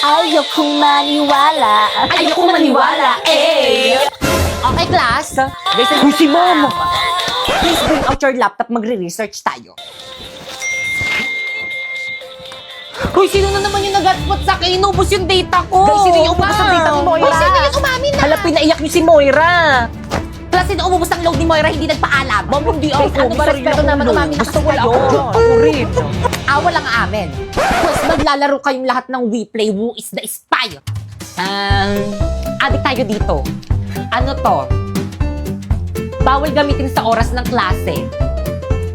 Ayokong maniwala. Ayokong maniwala, eh! Okay, class. Uy, si Mom! Please bring out your laptop. Magre-research tayo. Hoy, sino na naman yung nag-hotspot sa akin? Inubos yung data ko. Guys, sino yung umubos ng data ni Moira? Hoy, sino yung umamin na? Hala, pinaiyak niyo si Moira! Plus, sino umubos ng load ni Moira, hindi nagpaalam. Ma'am, hindi Guys, ako. ano ba respeto naman umamin na Gusto kasi wala kayo? ako dyan. Ako rin. Wala nga amin. Plus, maglalaro kayong lahat ng We Play Who is the Spy. Adik tayo dito. Ano to? Bawal gamitin sa oras ng klase.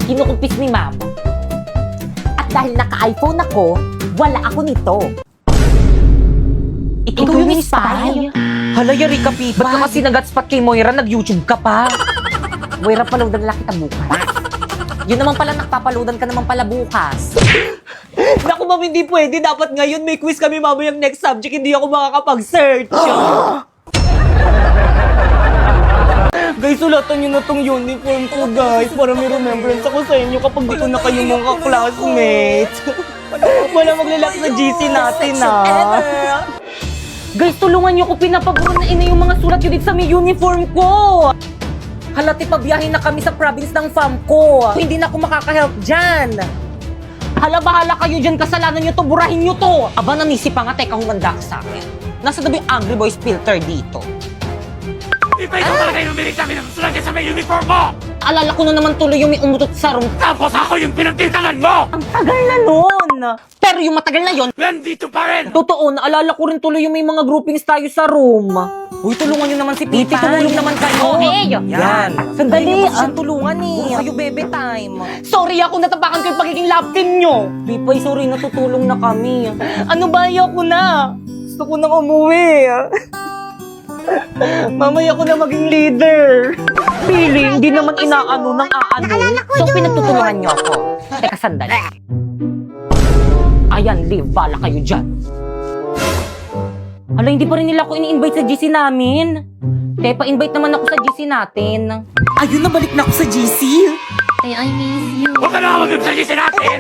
Kinukumpis ni ma'am. At dahil naka-iPhone ako, wala ako nito. Ikaw yung spy? Hala, yari ka, Pipa. Ba't ka kasi nag-hotspot kay Moira? Nag-YouTube ka pa. Moira, paloadan lang kita bukas. Yun naman pala, nakpapaloadan ka naman pala bukas. Naku, ma'am, hindi pwede. Dapat ngayon may quiz kami mamayang next subject. Hindi ako makakapag-search. Guys, sulatan nyo na tong uniform ko, guys. Para may remembrance ako sa inyo kapag di ko na kayong mga classmates. Wala maglalak sa GC natin, Guys, tulungan nyo ko. Pinapaburo na ina yung mga sulat yun dito sa may uniform ko. Halati, pabiyahin na kami sa province ng fam ko. Hindi na ako makaka-help dyan. Hala, bahala kayo dyan. Kasalanan nyo to. Burahin nyo to. Aba, nanisip pa nga. Teka, humanda ka sa akin. Nasa na ba yung Angry Boys filter dito? Iba ito talaga yung umilig sa amin ng sulat sa may uniform mo! Alala ko na naman tuloy yung may umutot sa room. Tapos ako yung pinagtitangan mo! Ang tagal na nun. Pero yung matagal na yon, Nandito pa rin! totoo, naalala ko rin tuloy yung may mga groupings tayo sa room. Uy, tulungan nyo naman si Pipi. Tumulong naman kayo. Okay. Yan. Sandali, tulungan eh. Kayo bebe time. Sorry ako, natapakan ko yung pagiging love team nyo. Pipay, sorry, natutulong na kami. Ano ba, ayoko na. Gusto ko nang umuwi. Mamaya ko na maging leader. Feeling, hindi naman inaano ng aano. So, pinagtutulungan niyo ako. Teka, sandali. Ayan, leave. Bala kayo dyan. Hala, hindi pa rin nila ako ini-invite sa GC namin. Kaya pa-invite naman ako sa GC natin. Ayun, nabalik na ako sa GC. I miss you. Huwag ka na mag-ibsagisi natin!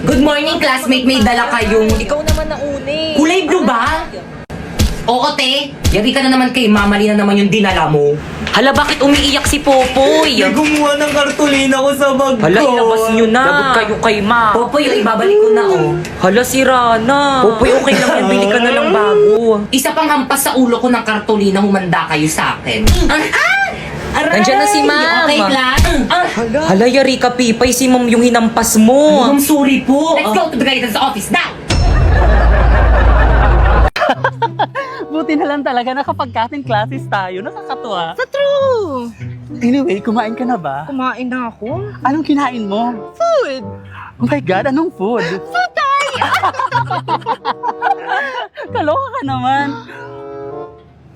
Good morning, classmate. May dala kayong... Ikaw naman na uni. Kulay blue ba? Oo, te. Yari ka na naman kay mamali na naman yung dinala mo. Hala, bakit umiiyak si Popoy? Gumawa ng kartulina ko sa bag ko. Hala, ilabas nyo na. Labog kayo kay Ma. Popoy, yung ibabalik ko na, oh. Hala, sira na. Popoy, okay lang yan. Bili ka na lang bago. Isa pang hampas sa ulo ko ng kartolina, humanda kayo sa akin. Nandiyan na si Ma'am. Okay, class. Hala, yari ka, Pipay. Si Ma'am yung hinampas mo. I'm sorry po. Let's go to the guidance office now. Buti na lang talaga nakapag-cutting classes tayo. Nakakatuwa. Sa true! Anyway, kumain ka na ba? Kumain na ako. Anong kinain mo? Food! Oh my God, anong food? Putay! Kaloka ka naman.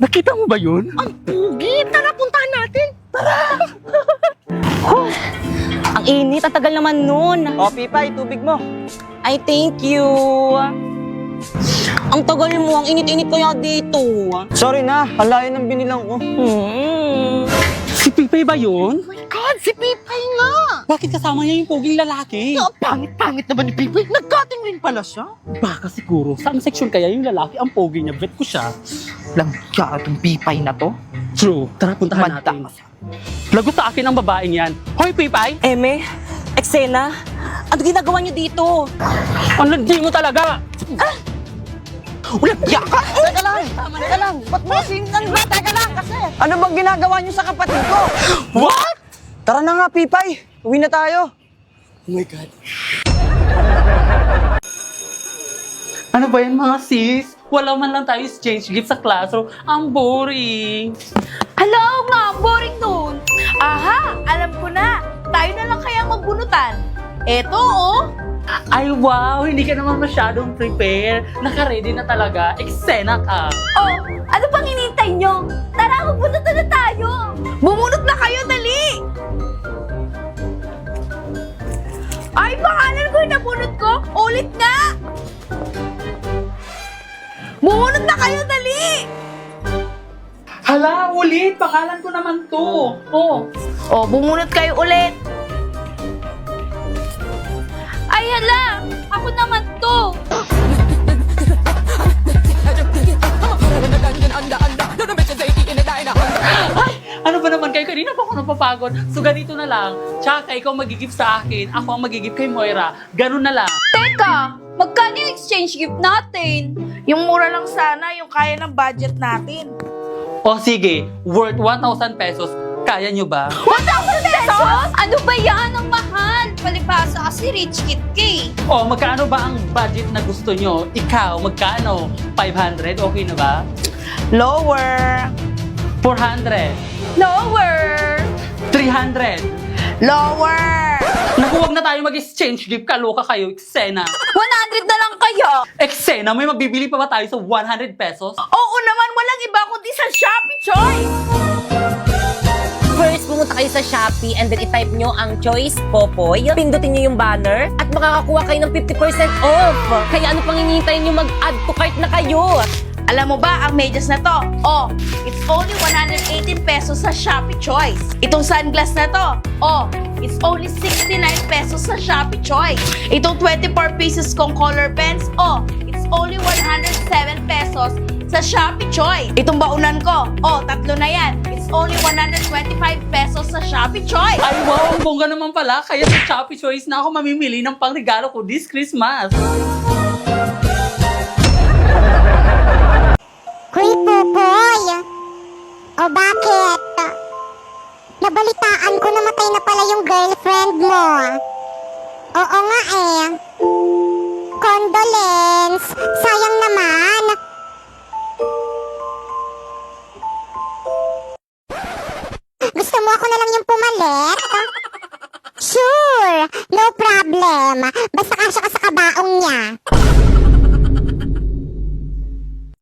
Nakita mo ba yun? Ang pugi! Tara, puntahan natin! Ang init. Ang tagal naman nun. O, Pipay, tubig mo. I thank you. Ang tagal mo. Ang init-init kaya dito. Sorry na, halayo ng binilang ko. Si Pipay ba yun? Oh my God! Si Pipay nga! Bakit kasama niya yung poging lalaki? Ang pangit-pangit naman ni Pipay. Nag-cutting rin pala siya. Baka siguro, saan section kaya yung lalaki ang pogi niya? Bet ko siya. Lang kaya itong Pipay na to. True. Tara, puntahan Manda. natin. Lagot sa akin ang babaeng yan. Hoy, Pipay! Eme, eksena, ano ginagawa niyo dito? Ang landi mo talaga! Ulat ka! Teka lang! Teka lang! Ba't mo sinang ba? Teka lang kasi! Ano bang ginagawa niyo sa kapatid ko? What? Tara na nga, Pipay. Uwi na tayo. Oh my God. Ano ba yan mga sis? Wala man lang tayo exchange gift sa classroom. Ang boring. Hello nga, boring nun. Aha, alam ko na. Tayo na lang kaya magbunutan. Eto, oh. Ay wow, hindi ka naman masyadong prepare. Naka-ready na talaga. Eksena ka. Oh, ano pang hinintay nyo? Tara, magbunutan na tayo. Bumunot na kayo, dali. Ay, pangalan ko yung nabunot ko. Ulit nga. Bumunot na kayo, dali. Hala, ulit. Pangalan ko naman to. Oh. Oh, bumunot kayo ulit. Ay, hala! Ako naman to! mapagod. So ganito na lang. Tsaka ikaw magigift sa akin, ako ang magigift kay Moira. Ganun na lang. Teka, magkano yung exchange gift natin? Yung mura lang sana, yung kaya ng budget natin. O sige, worth 1,000 pesos. Kaya nyo ba? 1,000 pesos? Ano ba yan? Ang mahal! Palibasa kasi rich kid ka eh. O magkano ba ang budget na gusto nyo? Ikaw, magkano? 500? Okay na ba? Lower. 400? Lower. 300? Lower. Naku, wag na tayo mag-exchange gift. Kaloka kayo, eksena. 100 na lang kaya. Eksena, may mabibili pa ba tayo sa 100 pesos? Oo naman, walang iba kundi sa Shopee Choice. First, pumunta kayo sa Shopee and then i-type nyo ang choice Popoy. Pindutin nyo yung banner at makakakuha kayo ng 50% off. Kaya ano pang hinihintay nyo, mag-add to cart na kayo. Alam mo ba ang medyas na to? Oh, it's only 118 pesos sa Shopee Choice. Itong sunglass na to, oh, it's only 69 pesos sa Shopee Choice. Itong 24 pieces kong color pens, oh, it's only 107 pesos sa Shopee Choice. Itong baunan ko, oh, 3 na yan. It's only 125 pesos sa Shopee Choice. Ay wow, ang bongga naman pala. Kaya sa Shopee Choice na ako mamimili ng pangregalo ko this Christmas. Hoy, Popoy! O bakit? Nabalitaan ko namatay na pala yung girlfriend mo. Oo nga eh. Condolence! Sayang naman! Gusto mo ako na lang yung pumalit? Sure! No problem! Basta kasya ka sa kabaong niya.